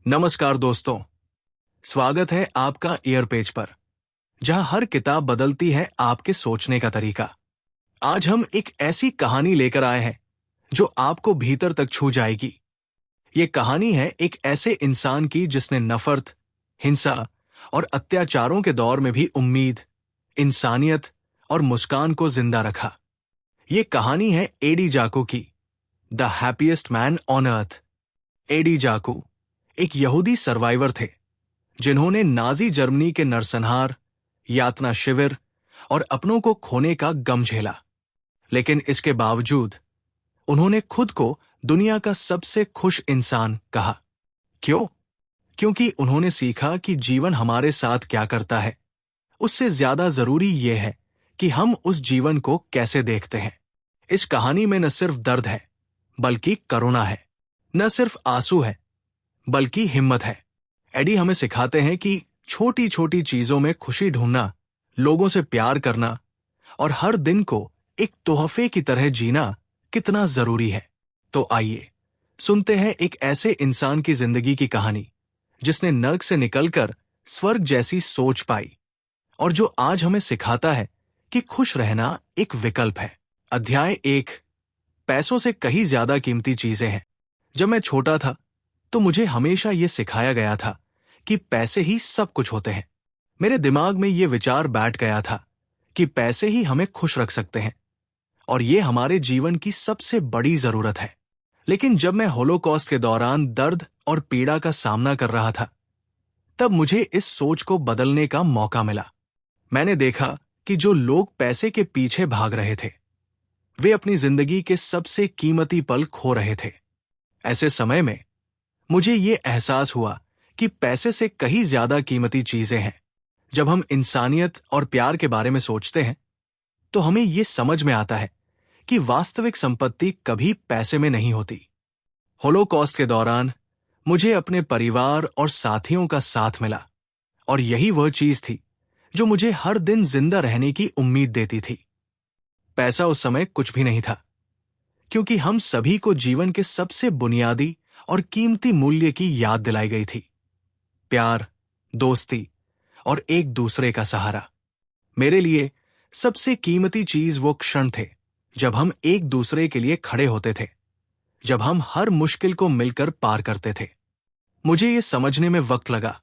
नमस्कार दोस्तों, स्वागत है आपका ईयर पेज पर, जहां हर किताब बदलती है आपके सोचने का तरीका। आज हम एक ऐसी कहानी लेकर आए हैं जो आपको भीतर तक छू जाएगी। ये कहानी है एक ऐसे इंसान की जिसने नफरत, हिंसा और अत्याचारों के दौर में भी उम्मीद, इंसानियत और मुस्कान को जिंदा रखा। ये कहानी है एडी जाको की, the happiest man on earth. Eddie Jaku एक यहूदी सर्वाइवर थे जिन्होंने नाजी जर्मनी के नरसंहार, यातना शिविर और अपनों को खोने का गम झेला। लेकिन इसके बावजूद उन्होंने खुद को दुनिया का सबसे खुश इंसान कहा। क्यों? क्योंकि उन्होंने सीखा कि जीवन हमारे साथ क्या करता है, उससे ज्यादा जरूरी यह है कि हम उस जीवन को कैसे देखते हैं। इस कहानी में न सिर्फ दर्द है, बल्कि करुणा है। न सिर्फ आंसू है, बल्कि हिम्मत है। एडी हमें सिखाते हैं कि छोटी छोटी चीजों में खुशी ढूंढना, लोगों से प्यार करना और हर दिन को एक तोहफे की तरह जीना कितना जरूरी है। तो आइए सुनते हैं एक ऐसे इंसान की जिंदगी की कहानी जिसने नर्क से निकलकर स्वर्ग जैसी सोच पाई और जो आज हमें सिखाता है कि खुश रहना एक विकल्प है। अध्याय 1। पैसों से कहीं ज्यादा कीमती चीजें हैं। जब मैं छोटा था तो मुझे हमेशा यह सिखाया गया था कि पैसे ही सब कुछ होते हैं। मेरे दिमाग में यह विचार बैठ गया था कि पैसे ही हमें खुश रख सकते हैं और यह हमारे जीवन की सबसे बड़ी जरूरत है। लेकिन जब मैं होलोकॉस्ट के दौरान दर्द और पीड़ा का सामना कर रहा था, तब मुझे इस सोच को बदलने का मौका मिला। मैंने देखा कि जो लोग पैसे के पीछे भाग रहे थे, वे अपनी जिंदगी के सबसे कीमती पल खो रहे थे। ऐसे समय में मुझे ये एहसास हुआ कि पैसे से कहीं ज्यादा कीमती चीजें हैं। जब हम इंसानियत और प्यार के बारे में सोचते हैं, तो हमें ये समझ में आता है कि वास्तविक संपत्ति कभी पैसे में नहीं होती। होलोकॉस्ट के दौरान मुझे अपने परिवार और साथियों का साथ मिला और यही वह चीज थी जो मुझे हर दिन जिंदा रहने की उम्मीद देती थी। पैसा उस समय कुछ भी नहीं था, क्योंकि हम सभी को जीवन के सबसे बुनियादी और कीमती मूल्य की याद दिलाई गई थी। प्यार, दोस्ती और एक दूसरे का सहारा। मेरे लिए सबसे कीमती चीज वो क्षण थे जब हम एक दूसरे के लिए खड़े होते थे, जब हम हर मुश्किल को मिलकर पार करते थे। मुझे ये समझने में वक्त लगा,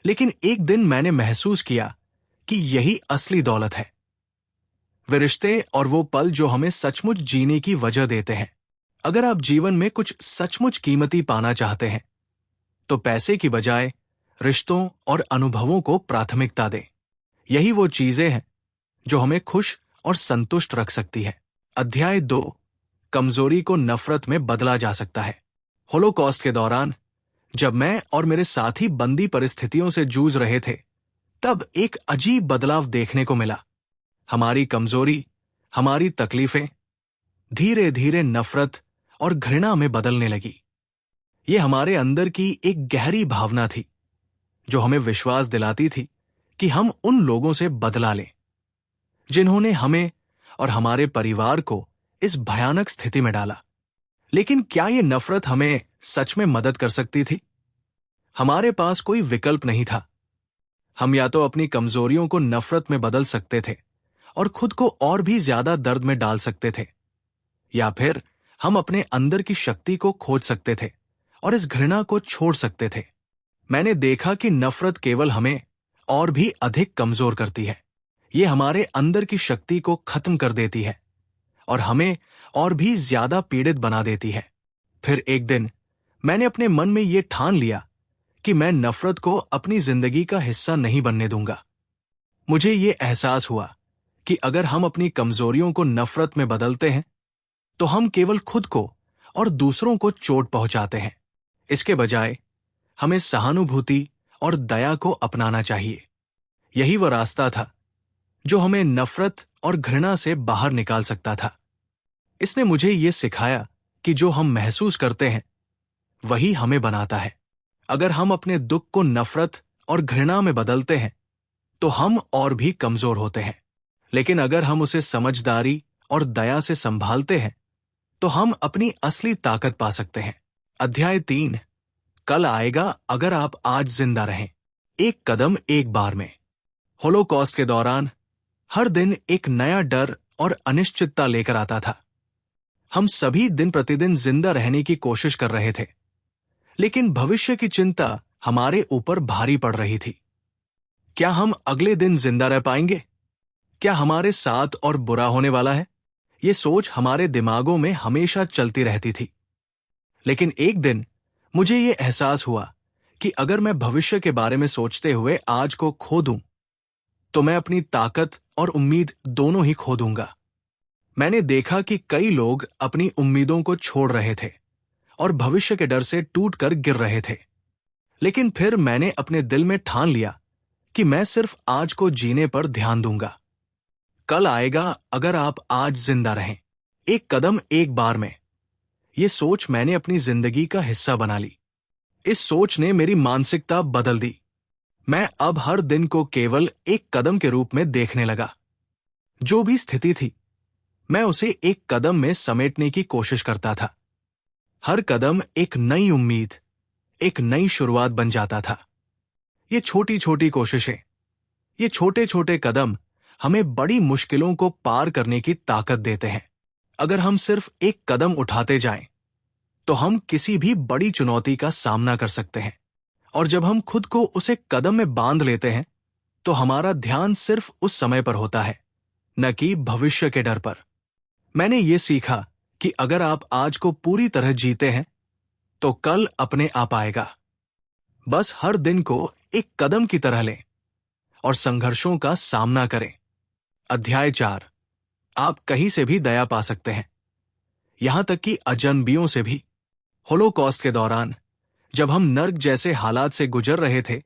लेकिन एक दिन मैंने महसूस किया कि यही असली दौलत है। वे रिश्ते और वो पल जो हमें सचमुच जीने की वजह देते हैं। अगर आप जीवन में कुछ सचमुच कीमती पाना चाहते हैं, तो पैसे की बजाय रिश्तों और अनुभवों को प्राथमिकता दें। यही वो चीजें हैं जो हमें खुश और संतुष्ट रख सकती है। अध्याय 2। कमजोरी को नफरत में बदला जा सकता है। होलोकॉस्ट के दौरान जब मैं और मेरे साथी बंदी परिस्थितियों से जूझ रहे थे, तब एक अजीब बदलाव देखने को मिला। हमारी कमजोरी, हमारी तकलीफें धीरे धीरे नफरत और घृणा में बदलने लगी। ये हमारे अंदर की एक गहरी भावना थी जो हमें विश्वास दिलाती थी कि हम उन लोगों से बदला लें जिन्होंने हमें और हमारे परिवार को इस भयानक स्थिति में डाला। लेकिन क्या ये नफरत हमें सच में मदद कर सकती थी? हमारे पास कोई विकल्प नहीं था। हम या तो अपनी कमजोरियों को नफरत में बदल सकते थे और खुद को और भी ज्यादा दर्द में डाल सकते थे, या फिर हम अपने अंदर की शक्ति को खोज सकते थे और इस घृणा को छोड़ सकते थे। मैंने देखा कि नफरत केवल हमें और भी अधिक कमजोर करती है। ये हमारे अंदर की शक्ति को खत्म कर देती है और हमें और भी ज्यादा पीड़ित बना देती है। फिर एक दिन मैंने अपने मन में ये ठान लिया कि मैं नफरत को अपनी जिंदगी का हिस्सा नहीं बनने दूंगा। मुझे ये एहसास हुआ कि अगर हम अपनी कमजोरियों को नफरत में बदलते हैं, तो हम केवल खुद को और दूसरों को चोट पहुंचाते हैं। इसके बजाय हमें सहानुभूति और दया को अपनाना चाहिए। यही वह रास्ता था जो हमें नफरत और घृणा से बाहर निकाल सकता था। इसने मुझे यह सिखाया कि जो हम महसूस करते हैं, वही हमें बनाता है। अगर हम अपने दुख को नफरत और घृणा में बदलते हैं, तो हम और भी कमजोर होते हैं। लेकिन अगर हम उसे समझदारी और दया से संभालते हैं, तो हम अपनी असली ताकत पा सकते हैं। अध्याय 3। कल आएगा अगर आप आज जिंदा रहें। एक कदम एक बार में। होलोकॉस्ट के दौरान हर दिन एक नया डर और अनिश्चितता लेकर आता था। हम सभी दिन प्रतिदिन जिंदा रहने की कोशिश कर रहे थे, लेकिन भविष्य की चिंता हमारे ऊपर भारी पड़ रही थी। क्या हम अगले दिन जिंदा रह पाएंगे? क्या हमारे साथ और बुरा होने वाला है? ये सोच हमारे दिमागों में हमेशा चलती रहती थी। लेकिन एक दिन मुझे ये एहसास हुआ कि अगर मैं भविष्य के बारे में सोचते हुए आज को खो दूं, तो मैं अपनी ताकत और उम्मीद दोनों ही खो दूंगा। मैंने देखा कि कई लोग अपनी उम्मीदों को छोड़ रहे थे और भविष्य के डर से टूटकर गिर रहे थे। लेकिन फिर मैंने अपने दिल में ठान लिया कि मैं सिर्फ आज को जीने पर ध्यान दूंगा। कल आएगा अगर आप आज जिंदा रहें। एक कदम एक बार में। ये सोच मैंने अपनी जिंदगी का हिस्सा बना ली। इस सोच ने मेरी मानसिकता बदल दी। मैं अब हर दिन को केवल एक कदम के रूप में देखने लगा। जो भी स्थिति थी, मैं उसे एक कदम में समेटने की कोशिश करता था। हर कदम एक नई उम्मीद, एक नई शुरुआत बन जाता था। ये छोटी छोटी कोशिशें, ये छोटे छोटे कदम हमें बड़ी मुश्किलों को पार करने की ताकत देते हैं। अगर हम सिर्फ एक कदम उठाते जाएं, तो हम किसी भी बड़ी चुनौती का सामना कर सकते हैं। और जब हम खुद को उसे कदम में बांध लेते हैं, तो हमारा ध्यान सिर्फ उस समय पर होता है, न कि भविष्य के डर पर। मैंने ये सीखा कि अगर आप आज को पूरी तरह जीते हैं, तो कल अपने आप आएगा। बस हर दिन को एक कदम की तरह लें और संघर्षों का सामना करें। अध्याय 4। आप कहीं से भी दया पा सकते हैं, यहां तक कि अजनबियों से भी। होलोकॉस्ट के दौरान जब हम नर्क जैसे हालात से गुजर रहे थे,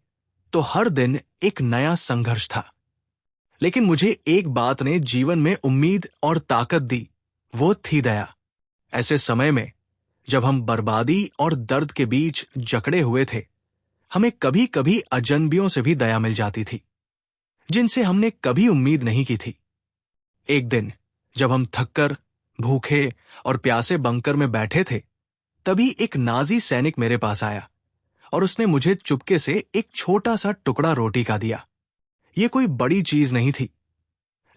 तो हर दिन एक नया संघर्ष था। लेकिन मुझे एक बात ने जीवन में उम्मीद और ताकत दी, वो थी दया। ऐसे समय में जब हम बर्बादी और दर्द के बीच जकड़े हुए थे, हमें कभी कभी अजनबियों से भी दया मिल जाती थी, जिनसे हमने कभी उम्मीद नहीं की थी। एक दिन जब हम थककर, भूखे और प्यासे बंकर में बैठे थे, तभी एक नाजी सैनिक मेरे पास आया और उसने मुझे चुपके से एक छोटा सा टुकड़ा रोटी का दिया। ये कोई बड़ी चीज नहीं थी,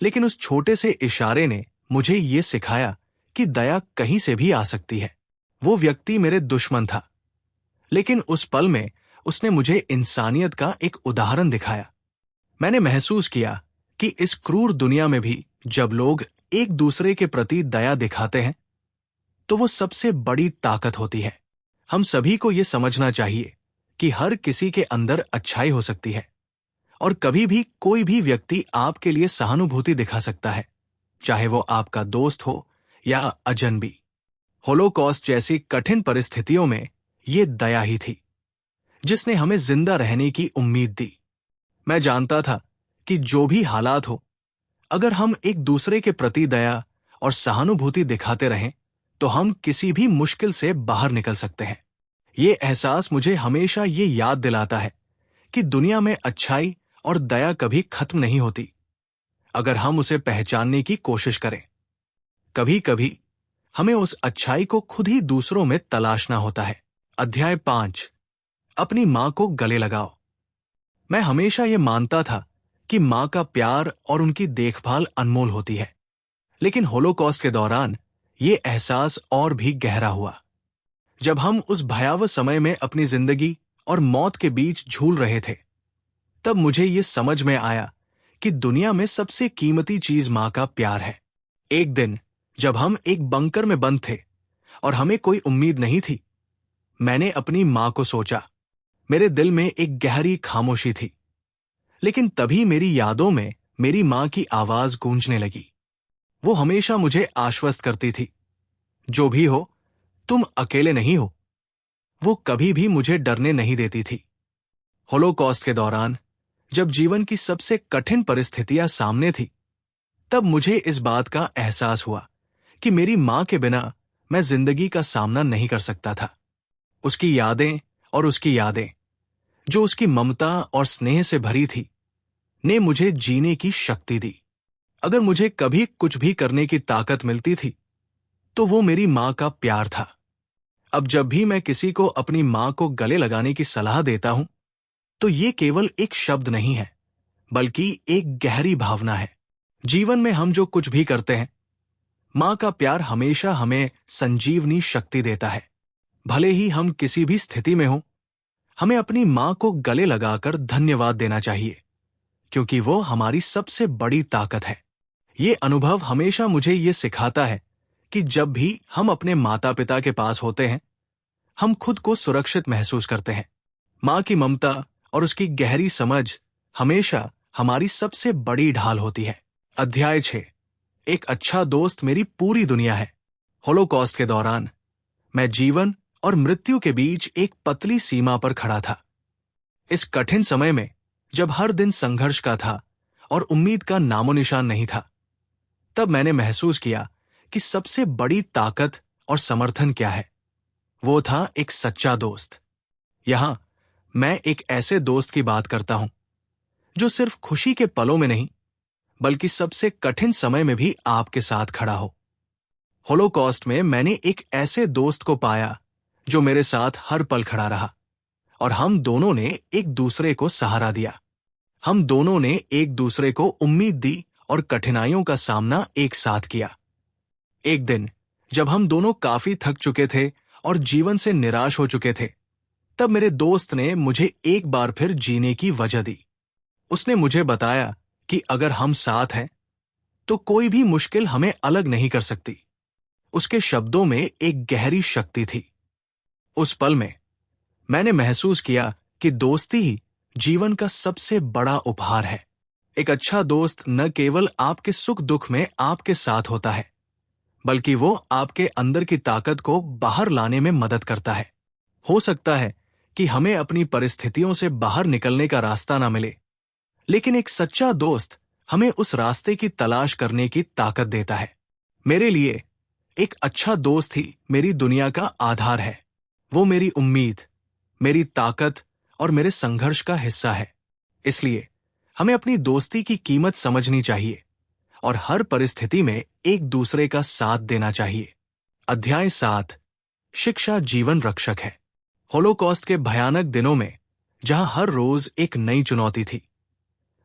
लेकिन उस छोटे से इशारे ने मुझे ये सिखाया कि दया कहीं से भी आ सकती है। वो व्यक्ति मेरे दुश्मन था, लेकिन उस पल में उसने मुझे इंसानियत का एक उदाहरण दिखाया। मैंने महसूस किया कि इस क्रूर दुनिया में भी जब लोग एक दूसरे के प्रति दया दिखाते हैं, तो वो सबसे बड़ी ताकत होती है। हम सभी को ये समझना चाहिए कि हर किसी के अंदर अच्छाई हो सकती है, और कभी भी कोई भी व्यक्ति आपके लिए सहानुभूति दिखा सकता है, चाहे वो आपका दोस्त हो या अजनबी। होलोकॉस्ट जैसी कठिन परिस्थितियों में ये दया ही थी जिसने हमें जिंदा रहने की उम्मीद दी। मैं जानता था कि जो भी हालात हो, अगर हम एक दूसरे के प्रति दया और सहानुभूति दिखाते रहें, तो हम किसी भी मुश्किल से बाहर निकल सकते हैं। ये एहसास मुझे हमेशा ये याद दिलाता है कि दुनिया में अच्छाई और दया कभी खत्म नहीं होती, अगर हम उसे पहचानने की कोशिश करें। कभी कभी हमें उस अच्छाई को खुद ही दूसरों में तलाशना होता है। अध्याय 5। अपनी मां को गले लगाओ। मैं हमेशा ये मानता था कि मां का प्यार और उनकी देखभाल अनमोल होती है, लेकिन होलोकॉस्ट के दौरान ये एहसास और भी गहरा हुआ। जब हम उस भयावह समय में अपनी जिंदगी और मौत के बीच झूल रहे थे, तब मुझे ये समझ में आया कि दुनिया में सबसे कीमती चीज मां का प्यार है। एक दिन जब हम एक बंकर में बंद थे और हमें कोई उम्मीद नहीं थी, मैंने अपनी मां को सोचा। मेरे दिल में एक गहरी खामोशी थी, लेकिन तभी मेरी यादों में मेरी मां की आवाज गूंजने लगी। वो हमेशा मुझे आश्वस्त करती थी, जो भी हो, तुम अकेले नहीं हो। वो कभी भी मुझे डरने नहीं देती थी। होलोकॉस्ट के दौरान जब जीवन की सबसे कठिन परिस्थितियां सामने थी, तब मुझे इस बात का एहसास हुआ कि मेरी मां के बिना मैं जिंदगी का सामना नहीं कर सकता था। उसकी यादें और उसकी यादें, जो उसकी ममता और स्नेह से भरी थी, ने मुझे जीने की शक्ति दी। अगर मुझे कभी कुछ भी करने की ताकत मिलती थी, तो वो मेरी मां का प्यार था। अब जब भी मैं किसी को अपनी मां को गले लगाने की सलाह देता हूं, तो ये केवल एक शब्द नहीं है, बल्कि एक गहरी भावना है। जीवन में हम जो कुछ भी करते हैं, मां का प्यार हमेशा हमें संजीवनी शक्ति देता है। भले ही हम किसी भी स्थिति में हों, हमें अपनी मां को गले लगाकर धन्यवाद देना चाहिए, क्योंकि वो हमारी सबसे बड़ी ताकत है। ये अनुभव हमेशा मुझे ये सिखाता है कि जब भी हम अपने माता पिता के पास होते हैं, हम खुद को सुरक्षित महसूस करते हैं। मां की ममता और उसकी गहरी समझ हमेशा हमारी सबसे बड़ी ढाल होती है। अध्याय 6। एक अच्छा दोस्त मेरी पूरी दुनिया है। होलोकॉस्ट के दौरान मैं जीवन और मृत्यु के बीच एक पतली सीमा पर खड़ा था। इस कठिन समय में, जब हर दिन संघर्ष का था और उम्मीद का नामो निशान नहीं था, तब मैंने महसूस किया कि सबसे बड़ी ताकत और समर्थन क्या है। वो था एक सच्चा दोस्त। यहां मैं एक ऐसे दोस्त की बात करता हूं जो सिर्फ खुशी के पलों में नहीं, बल्कि सबसे कठिन समय में भी आपके साथ खड़ा हो। होलोकॉस्ट में मैंने एक ऐसे दोस्त को पाया जो मेरे साथ हर पल खड़ा रहा, और हम दोनों ने एक दूसरे को सहारा दिया। हम दोनों ने एक दूसरे को उम्मीद दी और कठिनाइयों का सामना एक साथ किया। एक दिन जब हम दोनों काफी थक चुके थे और जीवन से निराश हो चुके थे, तब मेरे दोस्त ने मुझे एक बार फिर जीने की वजह दी। उसने मुझे बताया कि अगर हम साथ हैं, तो कोई भी मुश्किल हमें अलग नहीं कर सकती। उसके शब्दों में एक गहरी शक्ति थी। उस पल में मैंने महसूस किया कि दोस्ती ही जीवन का सबसे बड़ा उपहार है। एक अच्छा दोस्त न केवल आपके सुख दुख में आपके साथ होता है, बल्कि वो आपके अंदर की ताकत को बाहर लाने में मदद करता है। हो सकता है कि हमें अपनी परिस्थितियों से बाहर निकलने का रास्ता ना मिले, लेकिन एक सच्चा दोस्त हमें उस रास्ते की तलाश करने की ताकत देता है। मेरे लिए एक अच्छा दोस्त ही मेरी दुनिया का आधार है। वो मेरी उम्मीद, मेरी ताकत और मेरे संघर्ष का हिस्सा है। इसलिए हमें अपनी दोस्ती की कीमत समझनी चाहिए और हर परिस्थिति में एक दूसरे का साथ देना चाहिए। अध्याय 7। शिक्षा जीवन रक्षक है। होलोकॉस्ट के भयानक दिनों में, जहां हर रोज एक नई चुनौती थी,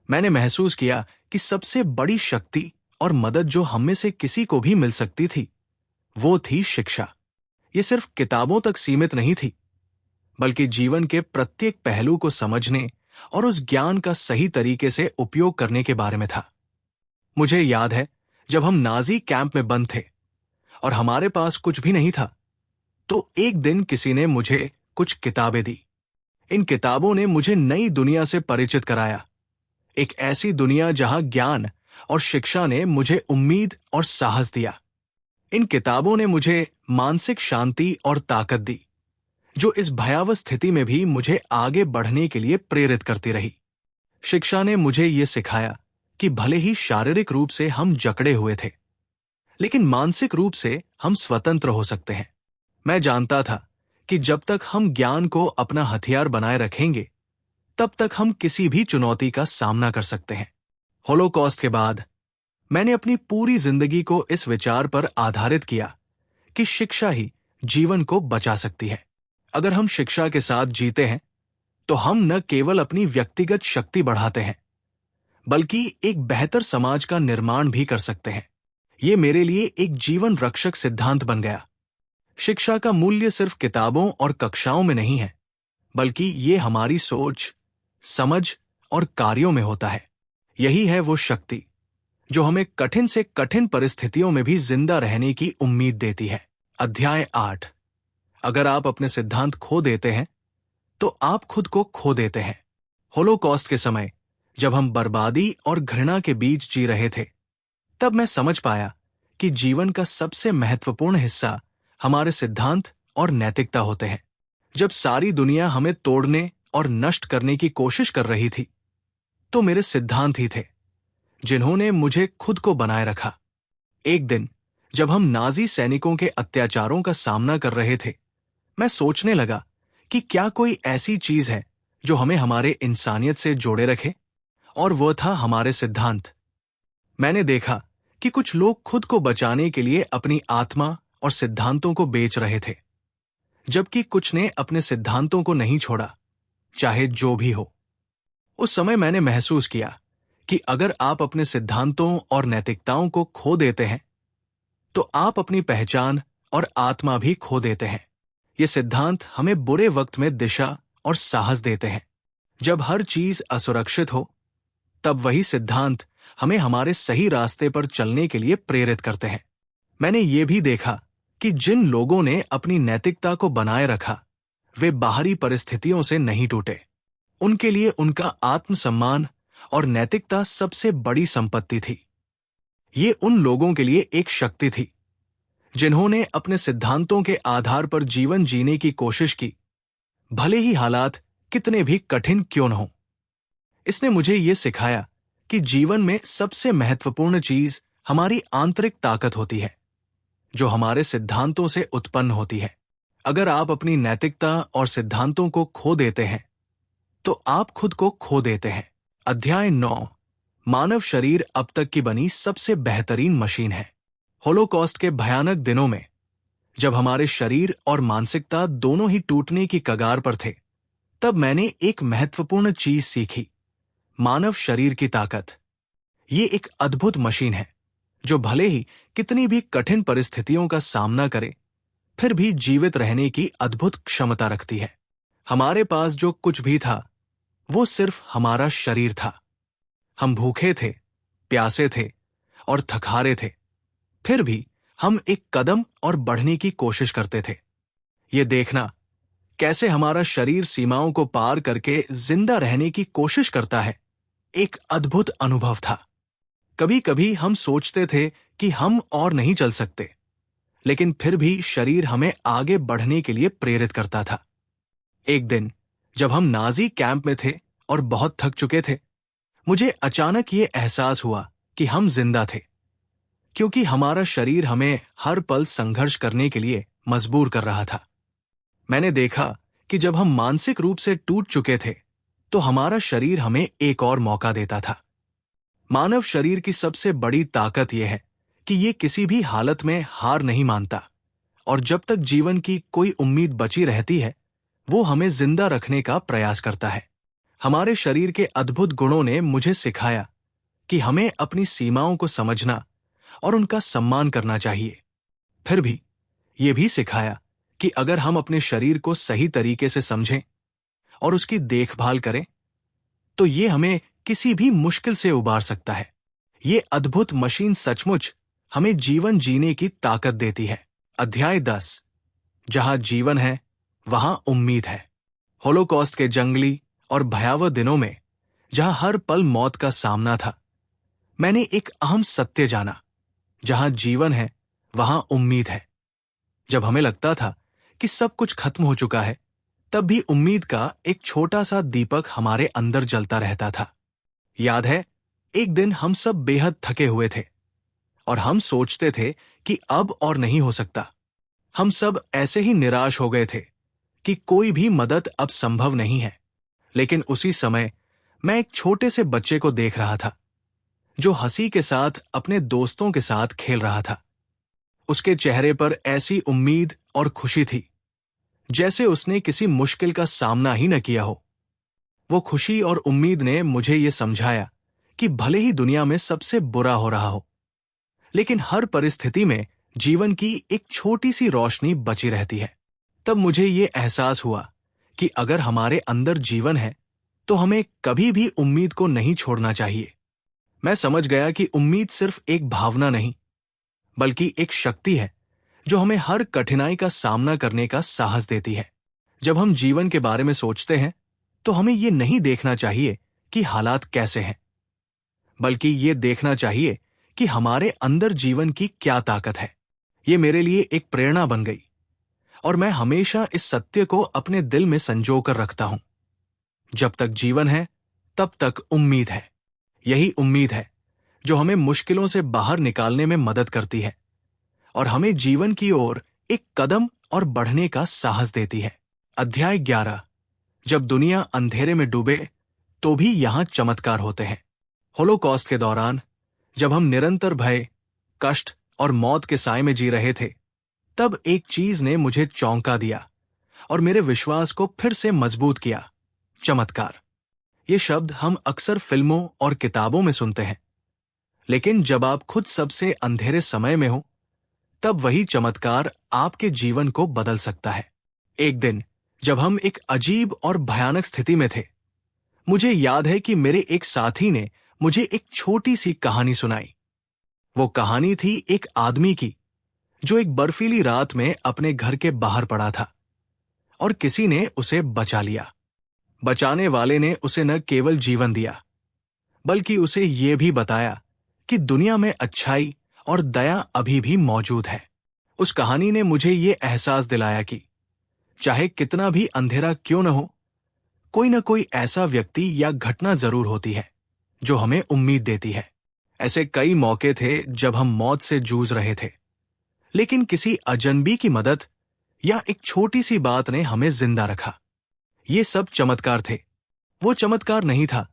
मैंने महसूस किया कि सबसे बड़ी शक्ति और मदद जो हम में से किसी को भी मिल सकती थी, वो थी शिक्षा। ये सिर्फ किताबों तक सीमित नहीं थी, बल्कि जीवन के प्रत्येक पहलू को समझने और उस ज्ञान का सही तरीके से उपयोग करने के बारे में था। मुझे याद है, जब हम नाजी कैंप में बंद थे और हमारे पास कुछ भी नहीं था, तो एक दिन किसी ने मुझे कुछ किताबें दी। इन किताबों ने मुझे नई दुनिया से परिचित कराया, एक ऐसी दुनिया जहां ज्ञान और शिक्षा ने मुझे उम्मीद और साहस दिया। इन किताबों ने मुझे मानसिक शांति और ताकत दी, जो इस भयावह स्थिति में भी मुझे आगे बढ़ने के लिए प्रेरित करती रही। शिक्षा ने मुझे ये सिखाया कि भले ही शारीरिक रूप से हम जकड़े हुए थे, लेकिन मानसिक रूप से हम स्वतंत्र हो सकते हैं। मैं जानता था कि जब तक हम ज्ञान को अपना हथियार बनाए रखेंगे, तब तक हम किसी भी चुनौती का सामना कर सकते हैं। होलोकॉस्ट के बाद मैंने अपनी पूरी जिंदगी को इस विचार पर आधारित किया कि शिक्षा ही जीवन को बचा सकती है। अगर हम शिक्षा के साथ जीते हैं, तो हम न केवल अपनी व्यक्तिगत शक्ति बढ़ाते हैं, बल्कि एक बेहतर समाज का निर्माण भी कर सकते हैं। ये मेरे लिए एक जीवन रक्षक सिद्धांत बन गया। शिक्षा का मूल्य सिर्फ किताबों और कक्षाओं में नहीं है, बल्कि ये हमारी सोच, समझ और कार्यों में होता है। यही है वो शक्ति जो हमें कठिन से कठिन परिस्थितियों में भी जिंदा रहने की उम्मीद देती है। अध्याय 8। अगर आप अपने सिद्धांत खो देते हैं, तो आप खुद को खो देते हैं। होलोकॉस्ट के समय, जब हम बर्बादी और घृणा के बीच जी रहे थे, तब मैं समझ पाया कि जीवन का सबसे महत्वपूर्ण हिस्सा हमारे सिद्धांत और नैतिकता होते हैं। जब सारी दुनिया हमें तोड़ने और नष्ट करने की कोशिश कर रही थी, तो मेरे सिद्धांत ही थे जिन्होंने मुझे खुद को बनाए रखा। एक दिन जब हम नाजी सैनिकों के अत्याचारों का सामना कर रहे थे, मैं सोचने लगा कि क्या कोई ऐसी चीज है जो हमें हमारे इंसानियत से जोड़े रखे, और वह था हमारे सिद्धांत। मैंने देखा कि कुछ लोग खुद को बचाने के लिए अपनी आत्मा और सिद्धांतों को बेच रहे थे। जबकि कुछ ने अपने सिद्धांतों को नहीं छोड़ा, चाहे जो भी हो। उस समय मैंने महसूस किया कि अगर आप अपने सिद्धांतों और नैतिकताओं को खो देते हैं, तो आप अपनी पहचान और आत्मा भी खो देते हैं। ये सिद्धांत हमें बुरे वक्त में दिशा और साहस देते हैं। जब हर चीज असुरक्षित हो, तब वही सिद्धांत हमें हमारे सही रास्ते पर चलने के लिए प्रेरित करते हैं। मैंने ये भी देखा कि जिन लोगों ने अपनी नैतिकता को बनाए रखा, वे बाहरी परिस्थितियों से नहीं टूटे। उनके लिए उनका आत्मसम्मान और नैतिकता सबसे बड़ी संपत्ति थी। ये उन लोगों के लिए एक शक्ति थी जिन्होंने अपने सिद्धांतों के आधार पर जीवन जीने की कोशिश की, भले ही हालात कितने भी कठिन क्यों न हों। इसने मुझे ये सिखाया कि जीवन में सबसे महत्वपूर्ण चीज हमारी आंतरिक ताकत होती है, जो हमारे सिद्धांतों से उत्पन्न होती है। अगर आप अपनी नैतिकता और सिद्धांतों को खो देते हैं, तो आप खुद को खो देते हैं। अध्याय 9। मानव शरीर अब तक की बनी सबसे बेहतरीन मशीन है। होलोकॉस्ट के भयानक दिनों में, जब हमारे शरीर और मानसिकता दोनों ही टूटने की कगार पर थे, तब मैंने एक महत्वपूर्ण चीज सीखी: मानव शरीर की ताकत। ये एक अद्भुत मशीन है जो भले ही कितनी भी कठिन परिस्थितियों का सामना करे, फिर भी जीवित रहने की अद्भुत क्षमता रखती है। हमारे पास जो कुछ भी था, वो सिर्फ हमारा शरीर था। हम भूखे थे, प्यासे थे और थकहारे थे, फिर भी हम एक कदम और बढ़ने की कोशिश करते थे। ये देखना कैसे हमारा शरीर सीमाओं को पार करके जिंदा रहने की कोशिश करता है, एक अद्भुत अनुभव था। कभी कभी हम सोचते थे कि हम और नहीं चल सकते, लेकिन फिर भी शरीर हमें आगे बढ़ने के लिए प्रेरित करता था। एक दिन जब हम नाजी कैंप में थे और बहुत थक चुके थे, मुझे अचानक ये एहसास हुआ कि हम जिंदा थे, क्योंकि हमारा शरीर हमें हर पल संघर्ष करने के लिए मजबूर कर रहा था। मैंने देखा कि जब हम मानसिक रूप से टूट चुके थे, तो हमारा शरीर हमें एक और मौका देता था। मानव शरीर की सबसे बड़ी ताकत यह है कि ये किसी भी हालत में हार नहीं मानता, और जब तक जीवन की कोई उम्मीद बची रहती है, वो हमें जिंदा रखने का प्रयास करता है। हमारे शरीर के अद्भुत गुणों ने मुझे सिखाया कि हमें अपनी सीमाओं को समझना और उनका सम्मान करना चाहिए। फिर भी ये भी सिखाया कि अगर हम अपने शरीर को सही तरीके से समझें और उसकी देखभाल करें, तो ये हमें किसी भी मुश्किल से उबार सकता है। ये अद्भुत मशीन सचमुच हमें जीवन जीने की ताकत देती है। अध्याय 10। जहां जीवन है, वहां उम्मीद है। होलोकॉस्ट के जंगली और भयावह दिनों में, जहां हर पल मौत का सामना था, मैंने एक अहम सत्य जाना: जहां जीवन है, वहां उम्मीद है। जब हमें लगता था कि सब कुछ खत्म हो चुका है, तब भी उम्मीद का एक छोटा सा दीपक हमारे अंदर जलता रहता था। याद है, एक दिन हम सब बेहद थके हुए थे और हम सोचते थे कि अब और नहीं हो सकता। हम सब ऐसे ही निराश हो गए थे कि कोई भी मदद अब संभव नहीं है। लेकिन उसी समय मैं एक छोटे से बच्चे को देख रहा था, जो हंसी के साथ अपने दोस्तों के साथ खेल रहा था। उसके चेहरे पर ऐसी उम्मीद और खुशी थी जैसे उसने किसी मुश्किल का सामना ही न किया हो। वो खुशी और उम्मीद ने मुझे ये समझाया कि भले ही दुनिया में सबसे बुरा हो रहा हो, लेकिन हर परिस्थिति में जीवन की एक छोटी सी रोशनी बची रहती है। तब मुझे ये एहसास हुआ कि अगर हमारे अंदर जीवन है, तो हमें कभी भी उम्मीद को नहीं छोड़ना चाहिए। मैं समझ गया कि उम्मीद सिर्फ एक भावना नहीं, बल्कि एक शक्ति है जो हमें हर कठिनाई का सामना करने का साहस देती है। जब हम जीवन के बारे में सोचते हैं, तो हमें ये नहीं देखना चाहिए कि हालात कैसे हैं, बल्कि ये देखना चाहिए कि हमारे अंदर जीवन की क्या ताकत है। ये मेरे लिए एक प्रेरणा बन गई, और मैं हमेशा इस सत्य को अपने दिल में संजो कर रखता हूं: जब तक जीवन है, तब तक उम्मीद है। यही उम्मीद है जो हमें मुश्किलों से बाहर निकालने में मदद करती है और हमें जीवन की ओर एक कदम और बढ़ने का साहस देती है। अध्याय 11। जब दुनिया अंधेरे में डूबे, तो भी यहां चमत्कार होते हैं। होलोकॉस्ट के दौरान, जब हम निरंतर भय, कष्ट और मौत के साए में जी रहे थे, तब एक चीज ने मुझे चौंका दिया: और मेरे विश्वास को फिर से मजबूत किया। चमत्कार, ये शब्द हम अक्सर फिल्मों और किताबों में सुनते हैं, लेकिन जब आप खुद सबसे अंधेरे समय में हो, तब वही चमत्कार आपके जीवन को बदल सकता है। एक दिन जब हम एक अजीब और भयानक स्थिति में थे, मुझे याद है कि मेरे एक साथी ने मुझे एक छोटी सी कहानी सुनाई। वो कहानी थी एक आदमी की जो एक बर्फीली रात में अपने घर के बाहर पड़ा था और किसी ने उसे बचा लिया। बचाने वाले ने उसे न केवल जीवन दिया, बल्कि उसे ये भी बताया कि दुनिया में अच्छाई और दया अभी भी मौजूद है। उस कहानी ने मुझे ये एहसास दिलाया कि चाहे कितना भी अंधेरा क्यों न हो, कोई न कोई ऐसा व्यक्ति या घटना जरूर होती है जो हमें उम्मीद देती है। ऐसे कई मौके थे जब हम मौत से जूझ रहे थे, लेकिन किसी अजनबी की मदद या एक छोटी सी बात ने हमें जिंदा रखा। ये सब चमत्कार थे। वो चमत्कार नहीं था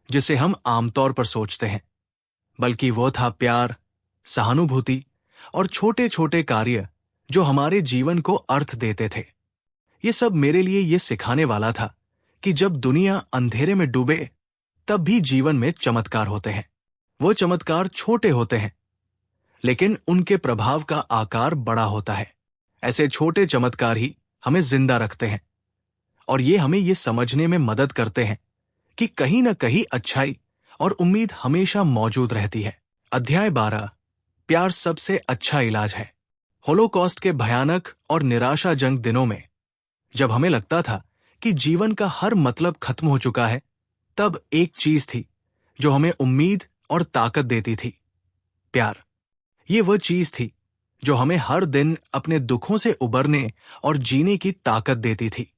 जिसे हम आमतौर पर सोचते हैं, बल्कि वो था प्यार, सहानुभूति और छोटे छोटे कार्य जो हमारे जीवन को अर्थ देते थे। ये सब मेरे लिए ये सिखाने वाला था कि जब दुनिया अंधेरे में डूबे, तब भी जीवन में चमत्कार होते हैं। वो चमत्कार छोटे होते हैं, लेकिन उनके प्रभाव का आकार बड़ा होता है। ऐसे छोटे चमत्कार ही हमें जिंदा रखते हैं और ये हमें ये समझने में मदद करते हैं कि कहीं न कहीं अच्छाई और उम्मीद हमेशा मौजूद रहती है। अध्याय 12, प्यार सबसे अच्छा इलाज है। होलोकॉस्ट के भयानक और निराशाजनक दिनों में जब हमें लगता था कि जीवन का हर मतलब खत्म हो चुका है, तब एक चीज थी जो हमें उम्मीद और ताकत देती थी, प्यार। ये वह चीज थी जो हमें हर दिन अपने दुखों से उबरने और जीने की ताकत देती थी।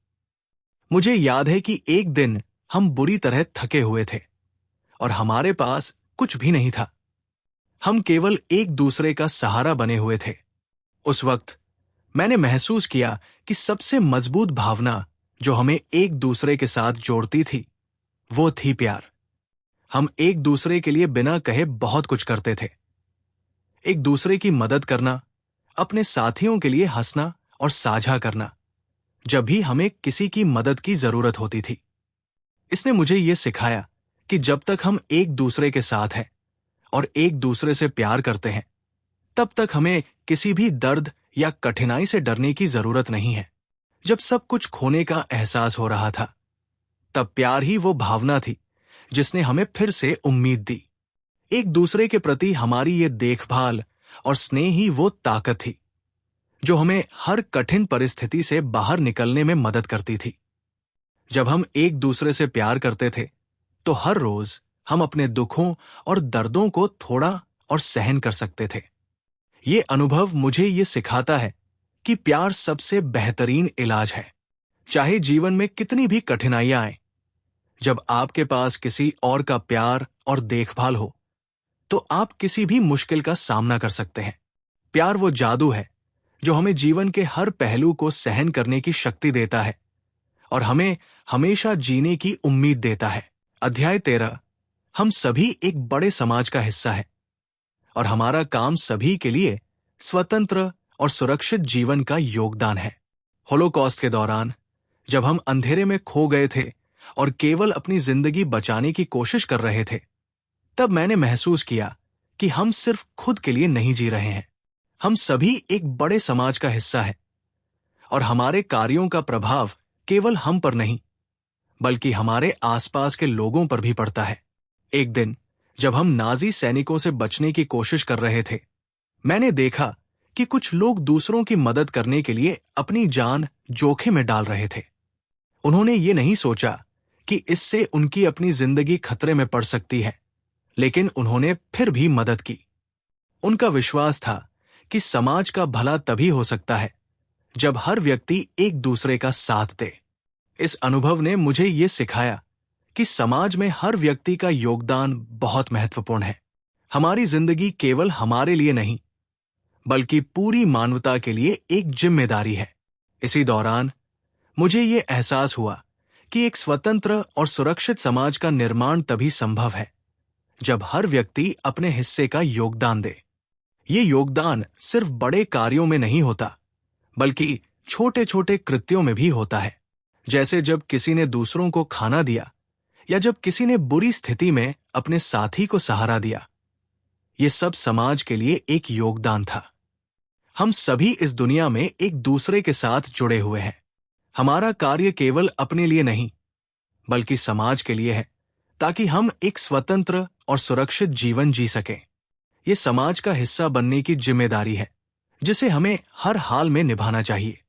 मुझे याद है कि एक दिन हम बुरी तरह थके हुए थे और हमारे पास कुछ भी नहीं था। हम केवल एक दूसरे का सहारा बने हुए थे। उस वक्त मैंने महसूस किया कि सबसे मजबूत भावना जो हमें एक दूसरे के साथ जोड़ती थी, वो थी प्यार। हम एक दूसरे के लिए बिना कहे बहुत कुछ करते थे। एक दूसरे की मदद करना, अपने साथियों के लिए हंसना और साझा करना, जब भी हमें किसी की मदद की जरूरत होती थी। इसने मुझे ये सिखाया कि जब तक हम एक दूसरे के साथ हैं और एक दूसरे से प्यार करते हैं, तब तक हमें किसी भी दर्द या कठिनाई से डरने की जरूरत नहीं है। जब सब कुछ खोने का एहसास हो रहा था, तब प्यार ही वो भावना थी जिसने हमें फिर से उम्मीद दी। एक दूसरे के प्रति हमारी ये देखभाल और स्नेह ही वो ताकत थी जो हमें हर कठिन परिस्थिति से बाहर निकलने में मदद करती थी। जब हम एक दूसरे से प्यार करते थे, तो हर रोज हम अपने दुखों और दर्दों को थोड़ा और सहन कर सकते थे। ये अनुभव मुझे ये सिखाता है कि प्यार सबसे बेहतरीन इलाज है। चाहे जीवन में कितनी भी कठिनाइयां आए, जब आपके पास किसी और का प्यार और देखभाल हो, तो आप किसी भी मुश्किल का सामना कर सकते हैं। प्यार वो जादू है जो हमें जीवन के हर पहलू को सहन करने की शक्ति देता है और हमें हमेशा जीने की उम्मीद देता है। अध्याय 13, हम सभी एक बड़े समाज का हिस्सा है और हमारा काम सभी के लिए स्वतंत्र और सुरक्षित जीवन का योगदान है। होलोकॉस्ट के दौरान जब हम अंधेरे में खो गए थे और केवल अपनी जिंदगी बचाने की कोशिश कर रहे थे, तब मैंने महसूस किया कि हम सिर्फ खुद के लिए नहीं जी रहे हैं। हम सभी एक बड़े समाज का हिस्सा है और हमारे कार्यों का प्रभाव केवल हम पर नहीं, बल्कि हमारे आसपास के लोगों पर भी पड़ता है। एक दिन जब हम नाजी सैनिकों से बचने की कोशिश कर रहे थे, मैंने देखा कि कुछ लोग दूसरों की मदद करने के लिए अपनी जान जोखिम में डाल रहे थे। उन्होंने ये नहीं सोचा कि इससे उनकी अपनी जिंदगी खतरे में पड़ सकती है, लेकिन उन्होंने फिर भी मदद की। उनका विश्वास था कि समाज का भला तभी हो सकता है जब हर व्यक्ति एक दूसरे का साथ दे। इस अनुभव ने मुझे ये सिखाया कि समाज में हर व्यक्ति का योगदान बहुत महत्वपूर्ण है। हमारी जिंदगी केवल हमारे लिए नहीं, बल्कि पूरी मानवता के लिए एक जिम्मेदारी है। इसी दौरान मुझे ये एहसास हुआ कि एक स्वतंत्र और सुरक्षित समाज का निर्माण तभी संभव है जब हर व्यक्ति अपने हिस्से का योगदान दे। ये योगदान सिर्फ बड़े कार्यों में नहीं होता, बल्कि छोटे छोटे कृत्यों में भी होता है, जैसे जब किसी ने दूसरों को खाना दिया या जब किसी ने बुरी स्थिति में अपने साथी को सहारा दिया। ये सब समाज के लिए एक योगदान था। हम सभी इस दुनिया में एक दूसरे के साथ जुड़े हुए हैं। हमारा कार्य केवल अपने लिए नहीं, बल्कि समाज के लिए है, ताकि हम एक स्वतंत्र और सुरक्षित जीवन जी सकें। ये समाज का हिस्सा बनने की जिम्मेदारी है, जिसे हमें हर हाल में निभाना चाहिए।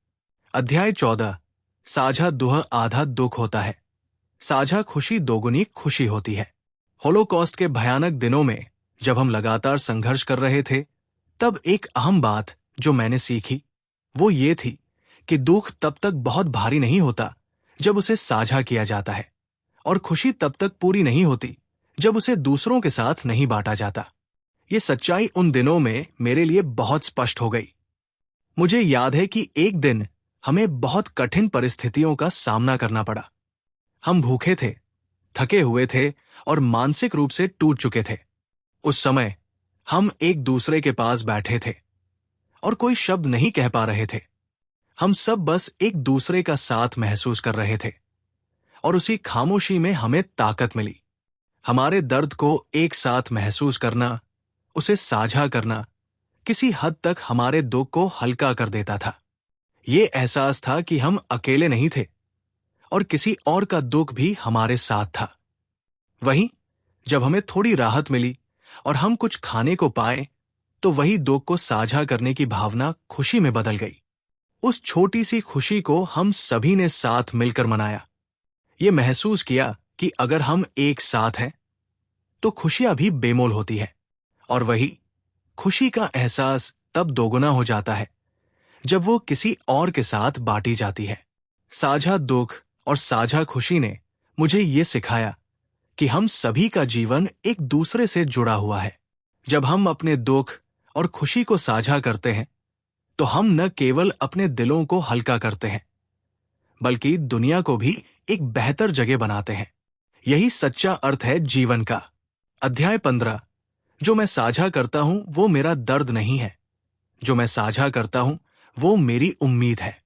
अध्याय 14। साझा दुख आधा दुख होता है, साझा खुशी दोगुनी खुशी होती है। होलोकॉस्ट के भयानक दिनों में जब हम लगातार संघर्ष कर रहे थे, तब एक अहम बात जो मैंने सीखी वो ये थी कि दुख तब तक बहुत भारी नहीं होता जब उसे साझा किया जाता है, और खुशी तब तक पूरी नहीं होती जब उसे दूसरों के साथ नहीं बांटा जाता। ये सच्चाई उन दिनों में मेरे लिए बहुत स्पष्ट हो गई। मुझे याद है कि एक दिन हमें बहुत कठिन परिस्थितियों का सामना करना पड़ा। हम भूखे थे, थके हुए थे और मानसिक रूप से टूट चुके थे। उस समय हम एक दूसरे के पास बैठे थे और कोई शब्द नहीं कह पा रहे थे। हम सब बस एक दूसरे का साथ महसूस कर रहे थे, और उसी खामोशी में हमें ताकत मिली। हमारे दर्द को एक साथ महसूस करना, उसे साझा करना, किसी हद तक हमारे दुख को हल्का कर देता था। ये एहसास था कि हम अकेले नहीं थे और किसी और का दुख भी हमारे साथ था। वहीं जब हमें थोड़ी राहत मिली और हम कुछ खाने को पाए, तो वही दुख को साझा करने की भावना खुशी में बदल गई। उस छोटी सी खुशी को हम सभी ने साथ मिलकर मनाया। ये महसूस किया कि अगर हम एक साथ हैं, तो खुशियां भी बेमोल होती है, और वही खुशी का एहसास तब दोगुना हो जाता है जब वो किसी और के साथ बांटी जाती है। साझा दुख और साझा खुशी ने मुझे ये सिखाया कि हम सभी का जीवन एक दूसरे से जुड़ा हुआ है। जब हम अपने दुख और खुशी को साझा करते हैं, तो हम न केवल अपने दिलों को हल्का करते हैं, बल्कि दुनिया को भी एक बेहतर जगह बनाते हैं। यही सच्चा अर्थ है जीवन का। अध्याय 15। जो मैं साझा करता हूं वो मेरा दर्द नहीं है, जो मैं साझा करता हूं वो मेरी उम्मीद है।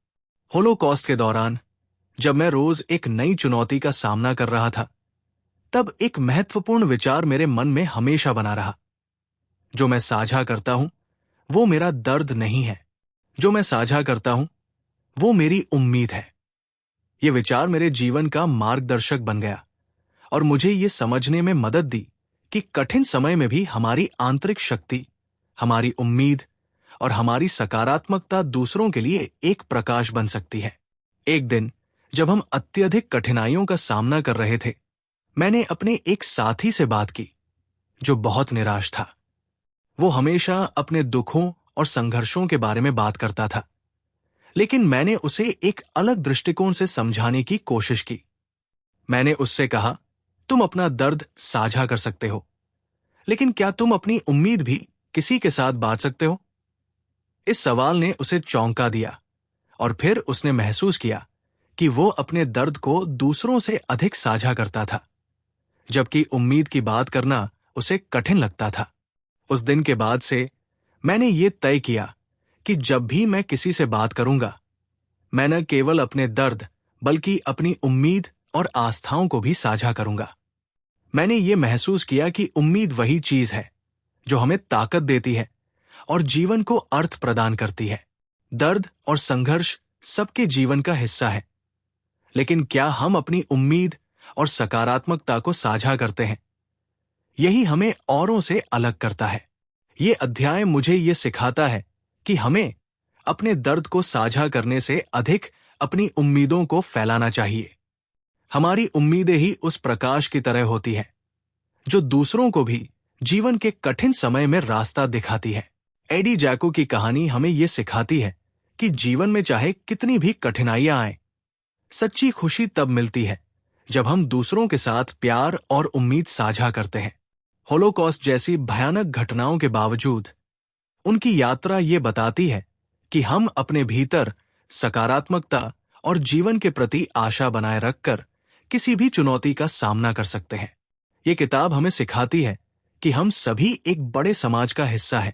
होलोकॉस्ट के दौरान जब मैं रोज एक नई चुनौती का सामना कर रहा था, तब एक महत्वपूर्ण विचार मेरे मन में हमेशा बना रहा। जो मैं साझा करता हूं वो मेरा दर्द नहीं है, जो मैं साझा करता हूं वो मेरी उम्मीद है। ये विचार मेरे जीवन का मार्गदर्शक बन गया और मुझे ये समझने में मदद दी कि कठिन समय में भी हमारी आंतरिक शक्ति, हमारी उम्मीद और हमारी सकारात्मकता दूसरों के लिए एक प्रकाश बन सकती है। एक दिन जब हम अत्यधिक कठिनाइयों का सामना कर रहे थे, मैंने अपने एक साथी से बात की जो बहुत निराश था। वो हमेशा अपने दुखों और संघर्षों के बारे में बात करता था, लेकिन मैंने उसे एक अलग दृष्टिकोण से समझाने की कोशिश की। मैंने उससे कहा, तुम अपना दर्द साझा कर सकते हो, लेकिन क्या तुम अपनी उम्मीद भी किसी के साथ बांट सकते हो? इस सवाल ने उसे चौंका दिया, और फिर उसने महसूस किया कि वो अपने दर्द को दूसरों से अधिक साझा करता था, जबकि उम्मीद की बात करना उसे कठिन लगता था। उस दिन के बाद से मैंने ये तय किया कि जब भी मैं किसी से बात करूंगा, मैं न केवल अपने दर्द बल्कि अपनी उम्मीद और आस्थाओं को भी साझा करूंगा। मैंने ये महसूस किया कि उम्मीद वही चीज है जो हमें ताकत देती है और जीवन को अर्थ प्रदान करती है। दर्द और संघर्ष सबके जीवन का हिस्सा है, लेकिन क्या हम अपनी उम्मीद और सकारात्मकता को साझा करते हैं? यही हमें औरों से अलग करता है। ये अध्याय मुझे ये सिखाता है कि हमें अपने दर्द को साझा करने से अधिक अपनी उम्मीदों को फैलाना चाहिए। हमारी उम्मीदें ही उस प्रकाश की तरह होती हैं जो दूसरों को भी जीवन के कठिन समय में रास्ता दिखाती है। एडी जैको की कहानी हमें ये सिखाती है कि जीवन में चाहे कितनी भी कठिनाइयां आए, सच्ची खुशी तब मिलती है जब हम दूसरों के साथ प्यार और उम्मीद साझा करते हैं। होलोकॉस्ट जैसी भयानक घटनाओं के बावजूद उनकी यात्रा ये बताती है कि हम अपने भीतर सकारात्मकता और जीवन के प्रति आशा बनाए रखकर किसी भी चुनौती का सामना कर सकते हैं। ये किताब हमें सिखाती है कि हम सभी एक बड़े समाज का हिस्सा हैं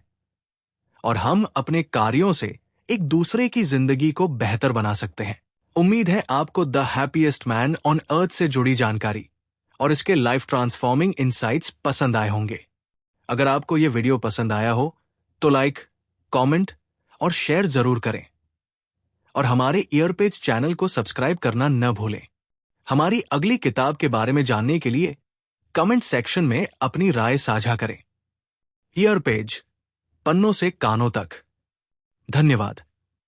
और हम अपने कार्यों से एक दूसरे की जिंदगी को बेहतर बना सकते हैं। उम्मीद है आपको द हैप्पीएस्ट मैन ऑन अर्थ से जुड़ी जानकारी और इसके लाइफ ट्रांसफॉर्मिंग इनसाइट्स पसंद आए होंगे। अगर आपको यह वीडियो पसंद आया हो तो लाइक, कमेंट और शेयर जरूर करें और हमारे ईयर पेज चैनल को सब्सक्राइब करना न भूलें। हमारी अगली किताब के बारे में जानने के लिए कमेंट सेक्शन में अपनी राय साझा करें। ईयर पेज, पन्नों से कानों तक। धन्यवाद।